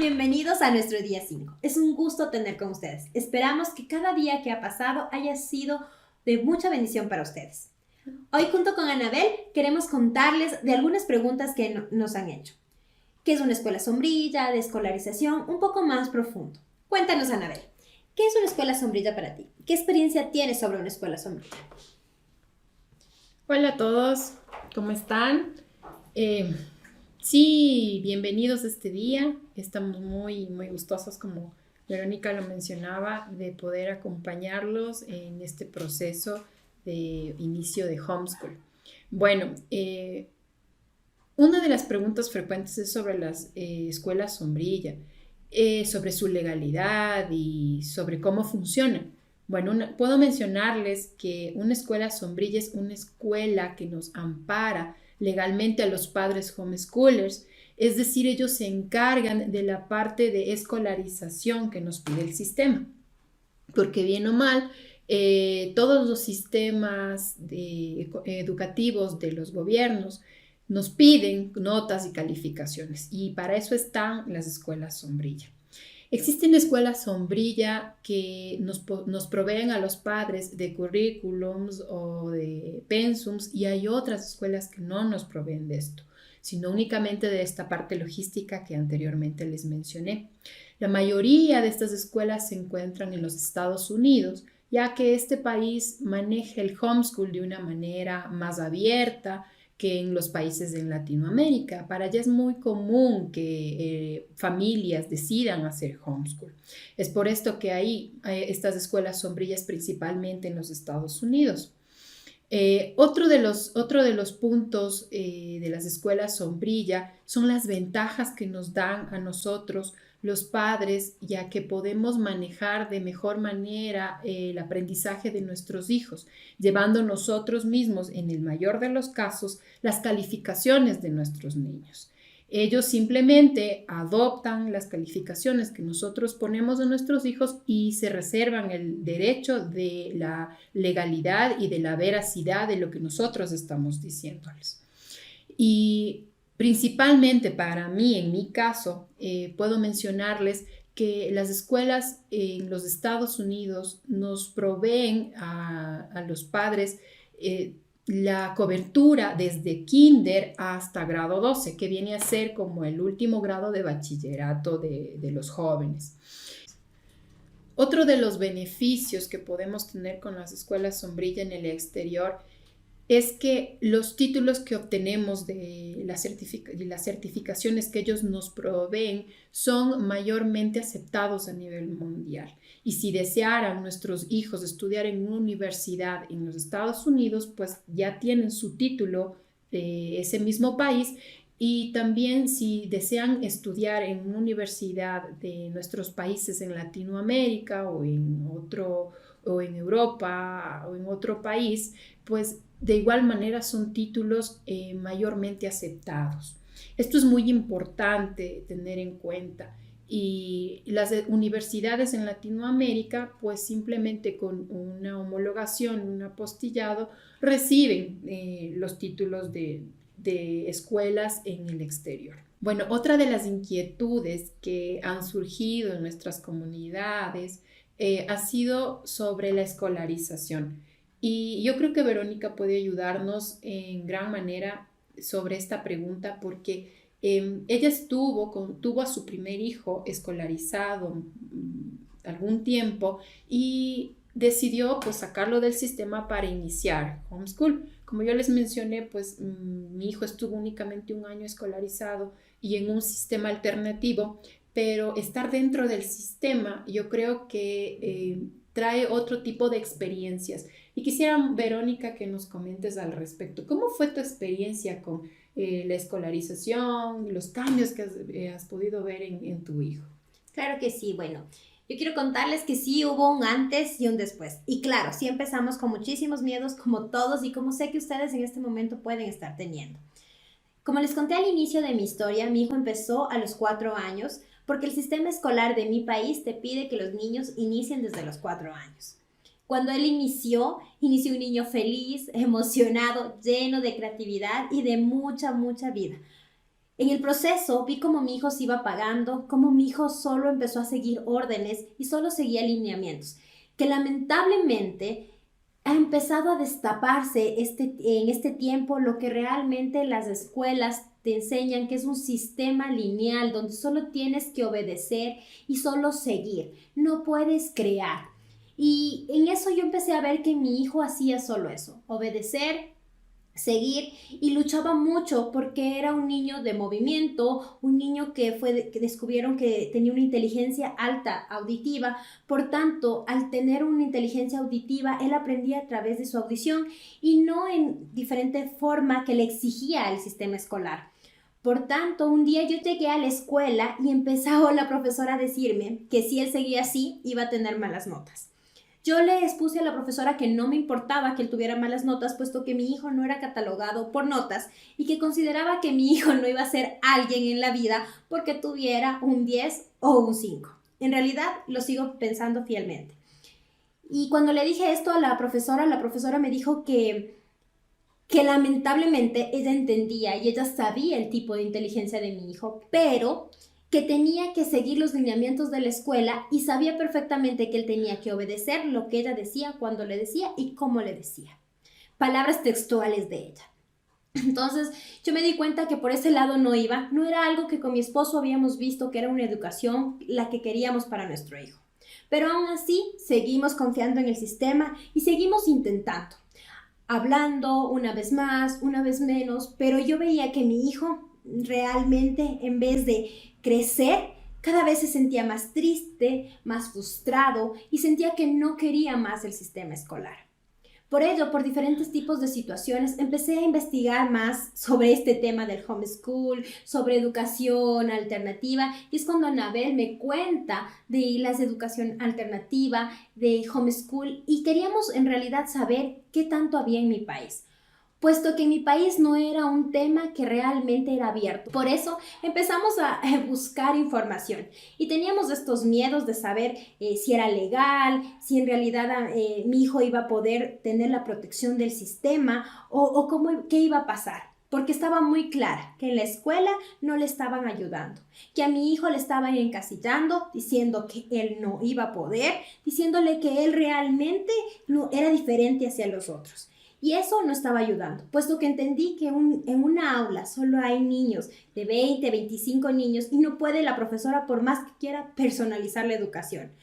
Bienvenidos a nuestro día 5. Es un gusto tener con ustedes. Esperamos que cada día que ha pasado haya sido de mucha bendición para ustedes. Hoy junto con Anabel queremos contarles de algunas preguntas que nos han hecho. ¿Qué es una escuela sombrilla, de escolarización? Un poco más profundo. Cuéntanos, Anabel, ¿qué es una escuela sombrilla para ti? ¿Qué experiencia tienes sobre una escuela sombrilla? Hola a todos, ¿cómo están? Sí, bienvenidos a este día. Estamos muy gustosos, como Verónica lo mencionaba, de poder acompañarlos en este proceso de inicio de homeschool. Bueno, una de las preguntas frecuentes es sobre las escuelas sombrilla, sobre su legalidad y sobre cómo funcionan. Bueno, puedo mencionarles que una escuela sombrilla es una escuela que nos ampara legalmente a los padres homeschoolers, es decir, ellos se encargan de la parte de escolarización que nos pide el sistema, porque bien o mal, todos los sistemas educativos de los gobiernos nos piden notas y calificaciones, y para eso están las escuelas sombrilla. Existen escuelas sombrilla que nos proveen a los padres de currículums o de pensums, y hay otras escuelas que no nos proveen de esto, sino únicamente de esta parte logística que anteriormente les mencioné. La mayoría de estas escuelas se encuentran en los Estados Unidos, ya que este país maneja el homeschool de una manera más abierta que en los países de Latinoamérica. Para allá es muy común que familias decidan hacer homeschool. Es por esto que hay estas escuelas sombrillas principalmente en los Estados Unidos. Otro de los puntos de las escuelas sombrilla son las ventajas que nos dan a nosotros los padres, ya que podemos manejar de mejor manera el aprendizaje de nuestros hijos, llevando nosotros mismos, en el mayor de los casos, las calificaciones de nuestros niños. Ellos simplemente adoptan las calificaciones que nosotros ponemos a nuestros hijos y se reservan el derecho de la legalidad y de la veracidad de lo que nosotros estamos diciéndoles. Y principalmente para mí, en mi caso, puedo mencionarles que las escuelas en los Estados Unidos nos proveen a los padres la cobertura desde kinder hasta grado 12, que viene a ser como el último grado de bachillerato de los jóvenes. Otro de los beneficios que podemos tener con las escuelas sombrilla en el exterior es que los títulos que obtenemos de las certificaciones que ellos nos proveen son mayormente aceptados a nivel mundial. Y si desearan nuestros hijos estudiar en una universidad en los Estados Unidos, pues ya tienen su título de ese mismo país. Y también si desean estudiar en una universidad de nuestros países en Latinoamérica o en Europa o en otro país, pues de igual manera son títulos mayormente aceptados. Esto es muy importante tener en cuenta. Y las universidades en Latinoamérica, pues simplemente con una homologación, un apostillado, reciben los títulos de escuelas en el exterior. Bueno, otra de las inquietudes que han surgido en nuestras comunidades ha sido sobre la escolarización. Y yo creo que Verónica puede ayudarnos en gran manera sobre esta pregunta, porque ella tuvo a su primer hijo escolarizado algún tiempo y decidió pues sacarlo del sistema para iniciar homeschool. Como yo les mencioné, pues mi hijo estuvo únicamente un año escolarizado y en un sistema alternativo, pero estar dentro del sistema yo creo que trae otro tipo de experiencias. Y quisiera, Verónica, que nos comentes al respecto. ¿Cómo fue tu experiencia con la escolarización, los cambios que has podido ver en tu hijo? Claro que sí, bueno. Yo quiero contarles que sí hubo un antes y un después. Y claro, sí empezamos con muchísimos miedos como todos y como sé que ustedes en este momento pueden estar teniendo. Como les conté al inicio de mi historia, mi hijo empezó a los 4 años porque el sistema escolar de mi país te pide que los niños inicien desde los 4 años. Cuando él inició un niño feliz, emocionado, lleno de creatividad y de mucha vida. En el proceso vi cómo mi hijo se iba apagando, cómo mi hijo solo empezó a seguir órdenes y solo seguía lineamientos, que lamentablemente ha empezado a destaparse en este tiempo lo que realmente las escuelas te enseñan, que es un sistema lineal donde solo tienes que obedecer y solo seguir, no puedes crear. Y en eso yo empecé a ver que mi hijo hacía solo eso, obedecer, seguir, y luchaba mucho porque era un niño de movimiento, un niño que descubrieron que tenía una inteligencia alta auditiva. Por tanto, al tener una inteligencia auditiva, él aprendía a través de su audición y no en diferente forma que le exigía el sistema escolar. Por tanto, un día yo llegué a la escuela y empezó la profesora a decirme que si él seguía así, iba a tener malas notas. Yo le expuse a la profesora que no me importaba que él tuviera malas notas, puesto que mi hijo no era catalogado por notas y que consideraba que mi hijo no iba a ser alguien en la vida porque tuviera un 10 o un 5. En realidad, lo sigo pensando fielmente. Y cuando le dije esto a la profesora me dijo que lamentablemente ella entendía y ella sabía el tipo de inteligencia de mi hijo, pero que tenía que seguir los lineamientos de la escuela y sabía perfectamente que él tenía que obedecer lo que ella decía, cuando le decía y cómo le decía. Palabras textuales de ella. Entonces yo me di cuenta que por ese lado no iba, no era algo que con mi esposo habíamos visto que era una educación la que queríamos para nuestro hijo. Pero aún así seguimos confiando en el sistema y seguimos intentando, hablando una vez más, una vez menos, pero yo veía que mi hijo realmente, en vez de crecer, cada vez se sentía más triste, más frustrado y sentía que no quería más el sistema escolar. Por ello, por diferentes tipos de situaciones, empecé a investigar más sobre este tema del homeschool, sobre educación alternativa, y es cuando Anabel me cuenta de la educación alternativa, de homeschool, y queríamos en realidad saber qué tanto había en mi país, puesto que en mi país no era un tema que realmente era abierto. Por eso empezamos a buscar información y teníamos estos miedos de saber si era legal, si en realidad mi hijo iba a poder tener la protección del sistema o qué iba a pasar. Porque estaba muy clara que en la escuela no le estaban ayudando, que a mi hijo le estaban encasillando, diciendo que él no iba a poder, diciéndole que él realmente no era diferente hacia los otros. Y eso no estaba ayudando, puesto que entendí que en una aula solo hay niños de 20, 25 niños y no puede la profesora, por más que quiera, personalizar la educación.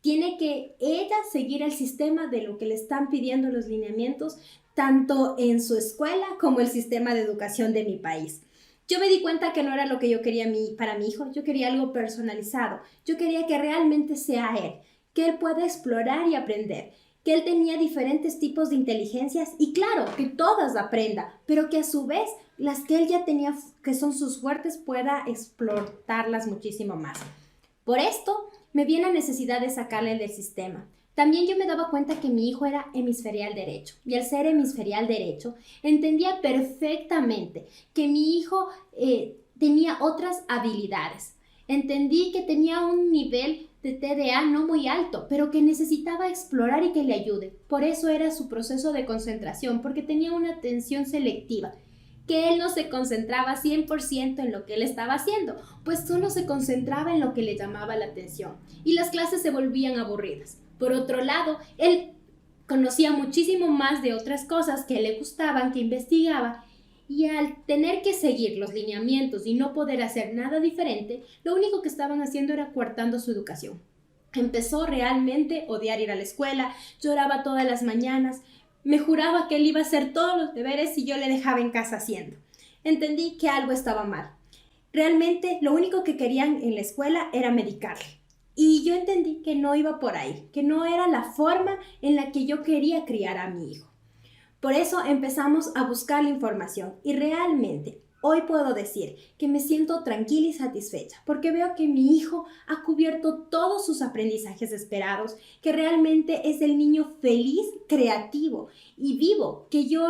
Tiene que ella seguir el sistema de lo que le están pidiendo los lineamientos, tanto en su escuela como el sistema de educación de mi país. Yo me di cuenta que no era lo que yo quería para mi hijo, yo quería algo personalizado, yo quería que realmente sea él, que él pueda explorar y aprender, que él tenía diferentes tipos de inteligencias y claro, que todas aprenda, pero que a su vez las que él ya tenía, que son sus fuertes, pueda explotarlas muchísimo más. Por esto me vi la necesidad de sacarle del sistema. También yo me daba cuenta que mi hijo era hemisferial derecho y al ser hemisferial derecho entendía perfectamente que mi hijo tenía otras habilidades. Entendí que tenía un nivel de TDA no muy alto, pero que necesitaba explorar y que le ayude. Por eso era su proceso de concentración, porque tenía una atención selectiva, que él no se concentraba 100% en lo que él estaba haciendo, pues solo se concentraba en lo que le llamaba la atención y las clases se volvían aburridas. Por otro lado, él conocía muchísimo más de otras cosas que le gustaban, que investigaba, y al tener que seguir los lineamientos y no poder hacer nada diferente, lo único que estaban haciendo era coartando su educación. Empezó realmente a odiar ir a la escuela, lloraba todas las mañanas, me juraba que él iba a hacer todos los deberes si yo le dejaba en casa haciendo. Entendí que algo estaba mal. Realmente lo único que querían en la escuela era medicarle. Y yo entendí que no iba por ahí, que no era la forma en la que yo quería criar a mi hijo. Por eso empezamos a buscar la información y realmente hoy puedo decir que me siento tranquila y satisfecha porque veo que mi hijo ha cubierto todos sus aprendizajes esperados, que realmente es el niño feliz, creativo y vivo que yo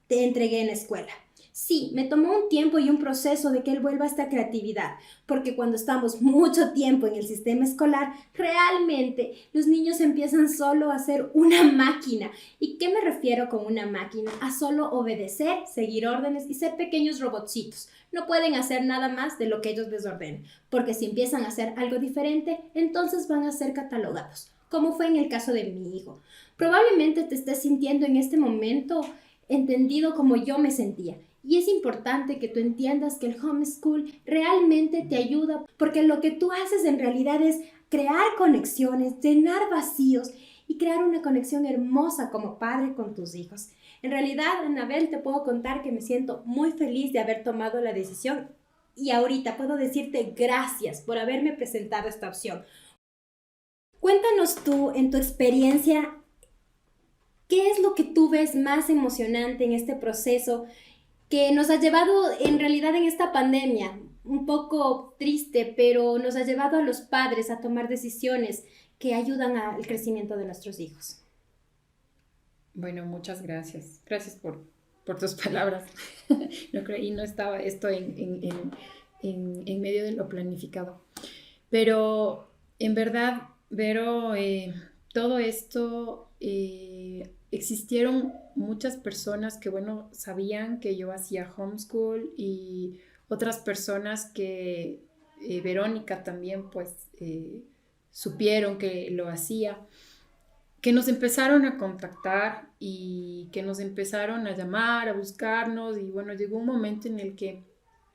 te entregué en la escuela. Sí, me tomó un tiempo y un proceso de que él vuelva a esta creatividad, porque cuando estamos mucho tiempo en el sistema escolar, realmente los niños empiezan solo a ser una máquina. ¿Y qué me refiero con una máquina? A solo obedecer, seguir órdenes y ser pequeños robotcitos. No pueden hacer nada más de lo que ellos les ordenen, porque si empiezan a hacer algo diferente, entonces van a ser catalogados, como fue en el caso de mi hijo. Probablemente te estés sintiendo en este momento entendido como yo me sentía. Y es importante que tú entiendas que el homeschool realmente te ayuda porque lo que tú haces en realidad es crear conexiones, llenar vacíos y crear una conexión hermosa como padre con tus hijos. En realidad, Anabel, te puedo contar que me siento muy feliz de haber tomado la decisión y ahorita puedo decirte gracias por haberme presentado esta opción. Cuéntanos tú, en tu experiencia, ¿qué es lo que tú ves más emocionante en este proceso que nos ha llevado en realidad en esta pandemia, un poco triste, pero nos ha llevado a los padres a tomar decisiones que ayudan al crecimiento de nuestros hijos? Bueno, muchas gracias. Gracias por tus palabras. No creí, no estaba esto en medio de lo planificado. Pero en verdad, Vero, todo esto, existieron muchas personas que, bueno, sabían que yo hacía homeschool y otras personas que, Verónica también, pues, supieron que lo hacía, que nos empezaron a contactar y que nos empezaron a llamar, a buscarnos y bueno, llegó un momento en el que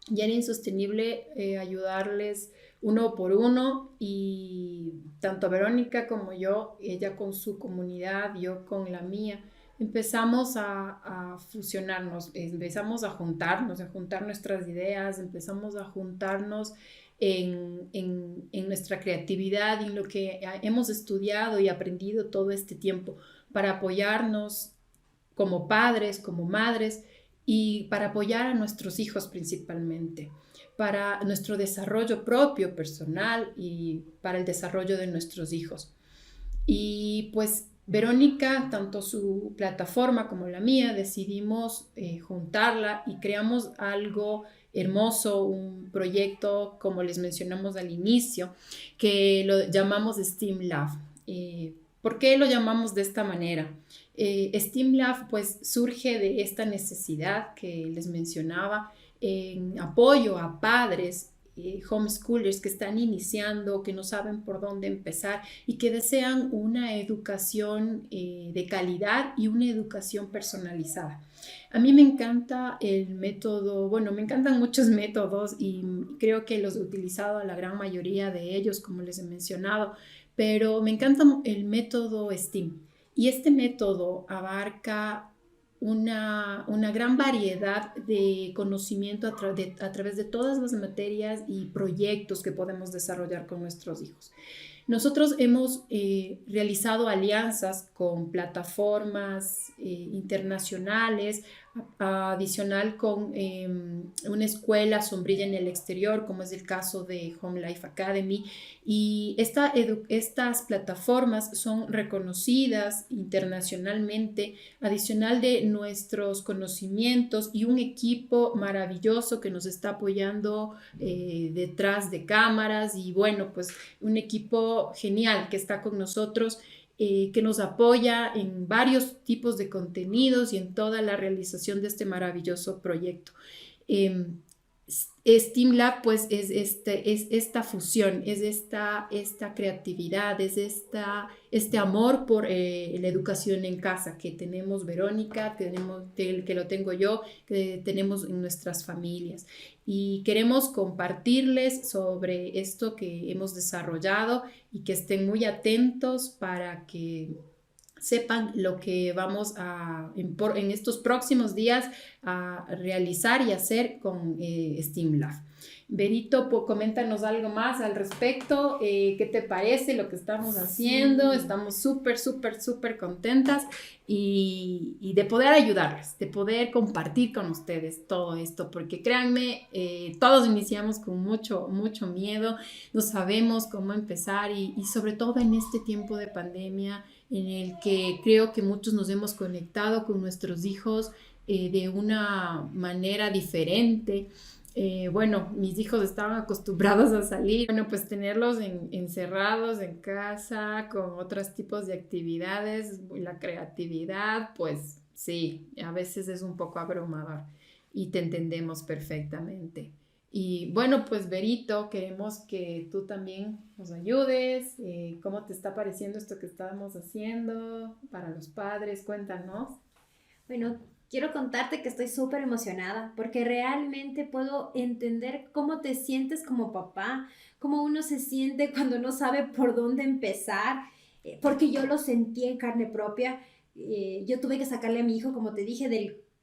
ya era insostenible ayudarles uno por uno y tanto Verónica como yo, ella con su comunidad, yo con la mía, empezamos a fusionarnos, empezamos a juntar nuestras ideas, empezamos a juntarnos en nuestra creatividad y en lo que hemos estudiado y aprendido todo este tiempo para apoyarnos como padres, como madres y para apoyar a nuestros hijos principalmente, para nuestro desarrollo propio, personal y para el desarrollo de nuestros hijos. Y pues Verónica, tanto su plataforma como la mía, decidimos juntarla y creamos algo hermoso, un proyecto, como les mencionamos al inicio, que lo llamamos STEAM Lab. ¿Por qué lo llamamos de esta manera? STEAM Lab pues surge de esta necesidad que les mencionaba en apoyo a padres homeschoolers que están iniciando, que no saben por dónde empezar y que desean una educación de calidad y una educación personalizada. A mí me encanta el método, bueno, me encantan muchos métodos y creo que los he utilizado la gran mayoría de ellos, como les he mencionado, pero me encanta el método STEAM. Y este método abarca una gran variedad de conocimiento a través de todas las materias y proyectos que podemos desarrollar con nuestros hijos. Nosotros hemos realizado alianzas con plataformas internacionales, adicional con una escuela sombrilla en el exterior, como es el caso de Home Life Academy. Y estas plataformas son reconocidas internacionalmente, adicional de nuestros conocimientos y un equipo maravilloso que nos está apoyando detrás de cámaras y bueno, pues un equipo genial que está con nosotros, que nos apoya en varios tipos de contenidos y en toda la realización de este maravilloso proyecto. STEAM Lab pues es esta fusión, es esta creatividad, es este amor por la educación en casa que tenemos Verónica, que lo tengo yo, que tenemos en nuestras familias. Y queremos compartirles sobre esto que hemos desarrollado y que estén muy atentos para que sepan lo que vamos en estos próximos días a realizar y hacer con STEAM Lab. Verito, coméntanos algo más al respecto. ¿Qué te parece lo que estamos haciendo? Sí. Estamos súper contentas y de poder ayudarles, de poder compartir con ustedes todo esto, porque créanme, todos iniciamos con mucho miedo, no sabemos cómo empezar y sobre todo en este tiempo de pandemia, en el que creo que muchos nos hemos conectado con nuestros hijos de una manera diferente. Bueno, mis hijos estaban acostumbrados a salir, bueno, pues tenerlos encerrados en casa con otros tipos de actividades, la creatividad, pues sí, a veces es un poco abrumador y te entendemos perfectamente. Y bueno, pues Berito, queremos que tú también nos ayudes. ¿Cómo te está pareciendo esto que estábamos haciendo para los padres? Cuéntanos. Bueno, quiero contarte que estoy súper emocionada porque realmente puedo entender cómo te sientes como papá, cómo uno se siente cuando no sabe por dónde empezar, porque yo lo sentí en carne propia. Yo tuve que sacarle a mi hijo, como te dije,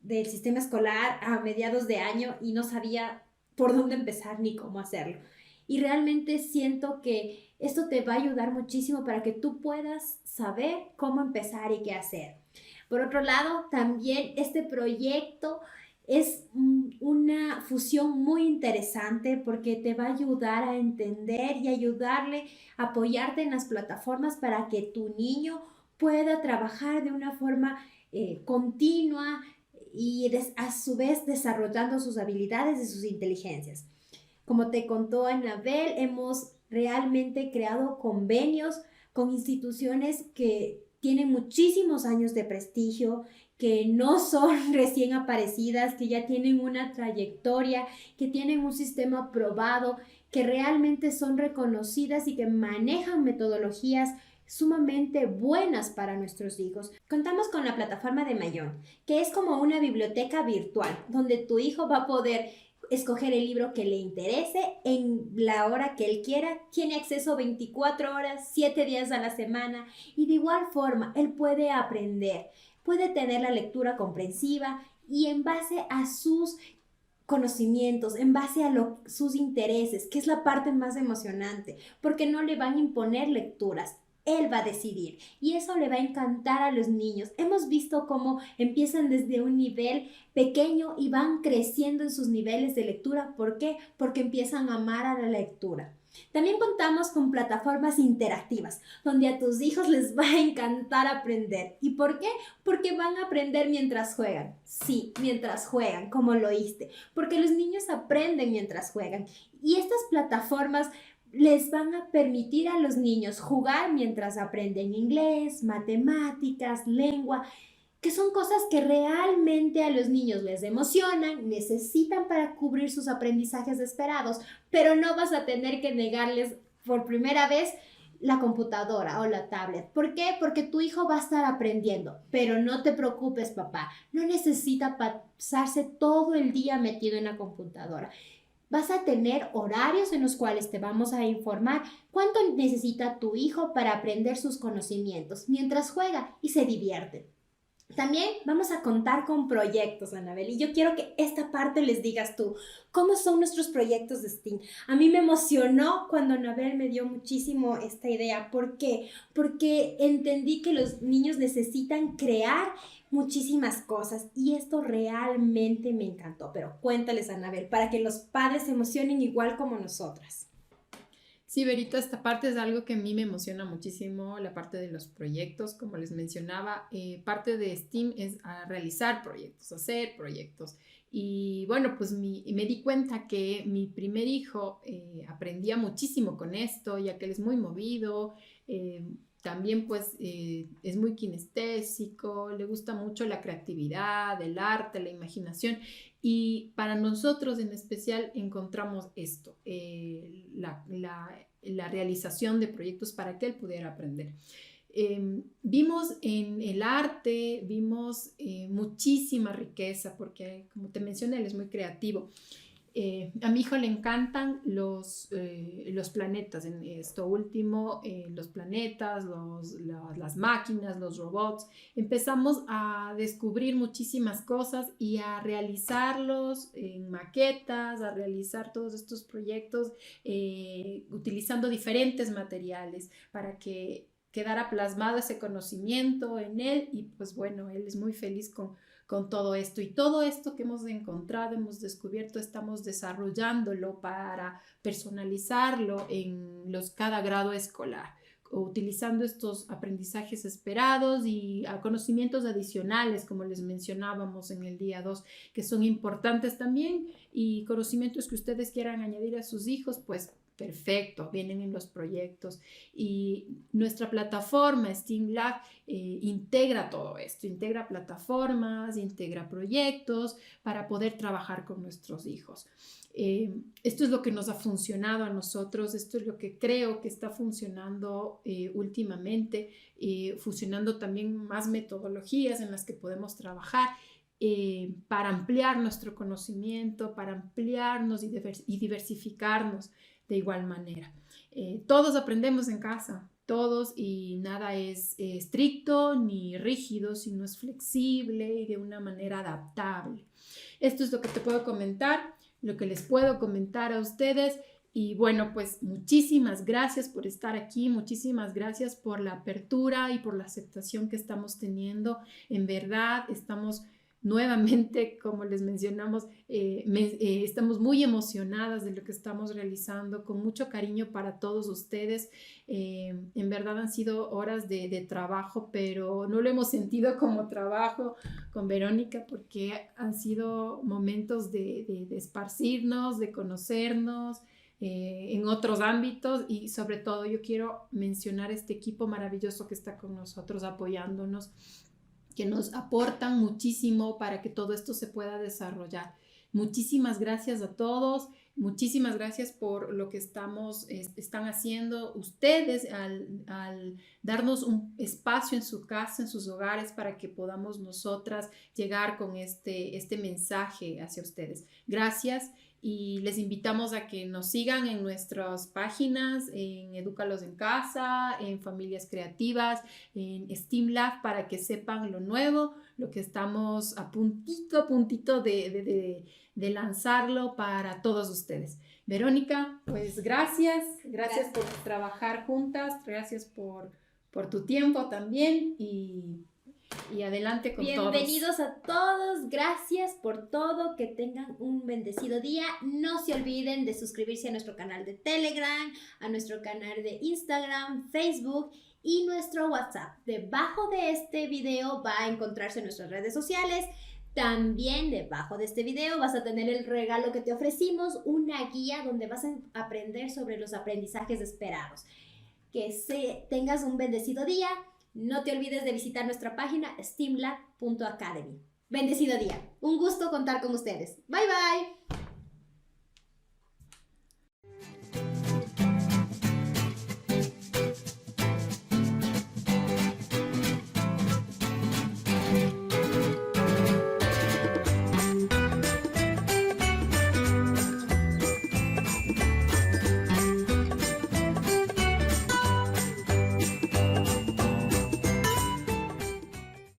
del sistema escolar a mediados de año y no sabía por dónde empezar ni cómo hacerlo. Y realmente siento que esto te va a ayudar muchísimo para que tú puedas saber cómo empezar y qué hacer. Por otro lado, también este proyecto es una fusión muy interesante porque te va a ayudar a entender y ayudarle a apoyarte en las plataformas para que tu niño pueda trabajar de una forma continua y a su vez desarrollando sus habilidades y sus inteligencias. Como te contó Anabel, hemos realmente creado convenios con instituciones que tienen muchísimos años de prestigio, que no son recién aparecidas, que ya tienen una trayectoria, que tienen un sistema probado, que realmente son reconocidas y que manejan metodologías sumamente buenas para nuestros hijos. Contamos con la plataforma de Mayón, que es como una biblioteca virtual, donde tu hijo va a poder escoger el libro que le interese en la hora que él quiera. Tiene acceso 24 horas, 7 días a la semana y de igual forma él puede aprender, puede tener la lectura comprensiva y en base a sus conocimientos, en base a sus intereses, que es la parte más emocionante, porque no le van a imponer lecturas. Él va a decidir y eso le va a encantar a los niños. Hemos visto cómo empiezan desde un nivel pequeño y van creciendo en sus niveles de lectura. ¿Por qué? Porque empiezan a amar a la lectura. También contamos con plataformas interactivas, donde a tus hijos les va a encantar aprender. ¿Y por qué? Porque van a aprender mientras juegan. Sí, mientras juegan, como lo oíste. Porque los niños aprenden mientras juegan. Y estas plataformas les van a permitir a los niños jugar mientras aprenden inglés, matemáticas, lengua, que son cosas que realmente a los niños les emocionan, necesitan para cubrir sus aprendizajes esperados, pero no vas a tener que negarles por primera vez la computadora o la tablet. ¿Por qué? Porque tu hijo va a estar aprendiendo, pero no te preocupes, papá, no necesita pasarse todo el día metido en la computadora. Vas a tener horarios en los cuales te vamos a informar cuánto necesita tu hijo para aprender sus conocimientos mientras juega y se divierte. También vamos a contar con proyectos, Anabel, y yo quiero que esta parte les digas tú, ¿cómo son nuestros proyectos de STEAM? A mí me emocionó cuando Anabel me dio muchísimo esta idea. ¿Por qué? Porque entendí que los niños necesitan crear muchísimas cosas y esto realmente me encantó. Pero cuéntales, Anabel, para que los padres se emocionen igual como nosotras. Sí, Berito, esta parte es algo que a mí me emociona muchísimo, la parte de los proyectos, como les mencionaba, parte de STEAM es a realizar proyectos, hacer proyectos. Y bueno, pues me di cuenta que mi primer hijo aprendía muchísimo con esto, ya que él es muy movido, también pues es muy kinestésico, le gusta mucho la creatividad, el arte, la imaginación. Y para nosotros en especial encontramos esto, la realización de proyectos para que él pudiera aprender. Vimos en el arte, vimos muchísima riqueza, porque como te mencioné, él es muy creativo. A mi hijo le encantan los planetas, en esto último, los planetas, las máquinas, los robots. Empezamos a descubrir muchísimas cosas y a realizarlos en maquetas, a realizar todos estos proyectos utilizando diferentes materiales para que quedara plasmado ese conocimiento en él y pues bueno, él es muy feliz con todo esto y todo esto que hemos encontrado, hemos descubierto, estamos desarrollándolo para personalizarlo en cada grado escolar. utilizando estos aprendizajes esperados y conocimientos adicionales, como les mencionábamos en el día 2, que son importantes también, y conocimientos que ustedes quieran añadir a sus hijos, pues perfecto, vienen en los proyectos. Y nuestra plataforma STEAM Lab integra todo esto, integra plataformas, integra proyectos para poder trabajar con nuestros hijos. Esto es lo que nos ha funcionado a nosotros, esto es lo que creo que está funcionando últimamente, funcionando también más metodologías en las que podemos trabajar para ampliar nuestro conocimiento, para ampliarnos y diversificarnos de igual manera. Todos aprendemos en casa, todos, y nada es estricto ni rígido, sino es flexible y de una manera adaptable. Esto es lo que te puedo comentar, lo que les puedo comentar a ustedes. Y bueno, pues muchísimas gracias por estar aquí, muchísimas gracias por la apertura y por la aceptación que estamos teniendo. En verdad, estamos nuevamente, como les mencionamos, estamos muy emocionadas de lo que estamos realizando, con mucho cariño para todos ustedes. En verdad han sido horas de trabajo, pero no lo hemos sentido como trabajo con Verónica, porque han sido momentos de esparcirnos, de conocernos en otros ámbitos, y sobre todo yo quiero mencionar este equipo maravilloso que está con nosotros apoyándonos, que nos aportan muchísimo para que todo esto se pueda desarrollar. Muchísimas gracias a todos, muchísimas gracias por lo que están haciendo ustedes al darnos un espacio en su casa, en sus hogares, para que podamos nosotras llegar con este mensaje hacia ustedes. Gracias, y les invitamos a que nos sigan en nuestras páginas, en Edúcalos en Casa, en Familias Creativas, en STEAM Lab, para que sepan lo nuevo, lo que estamos a puntito de lanzarlo para todos ustedes. Verónica, pues gracias por trabajar juntas, gracias por tu tiempo también, y adelante con todos. Bienvenidos a todos, gracias por todo, que tengan un bendecido día. No se olviden de suscribirse a nuestro canal de Telegram, a nuestro canal de Instagram, Facebook y nuestro WhatsApp. Debajo de este video va a encontrarse nuestras redes sociales. También debajo de este video vas a tener el regalo que te ofrecimos, una guía donde vas a aprender sobre los aprendizajes esperados. Que tengas un bendecido día. No te olvides de visitar nuestra página steamlab.academy. Bendecido día. Un gusto contar con ustedes. Bye bye.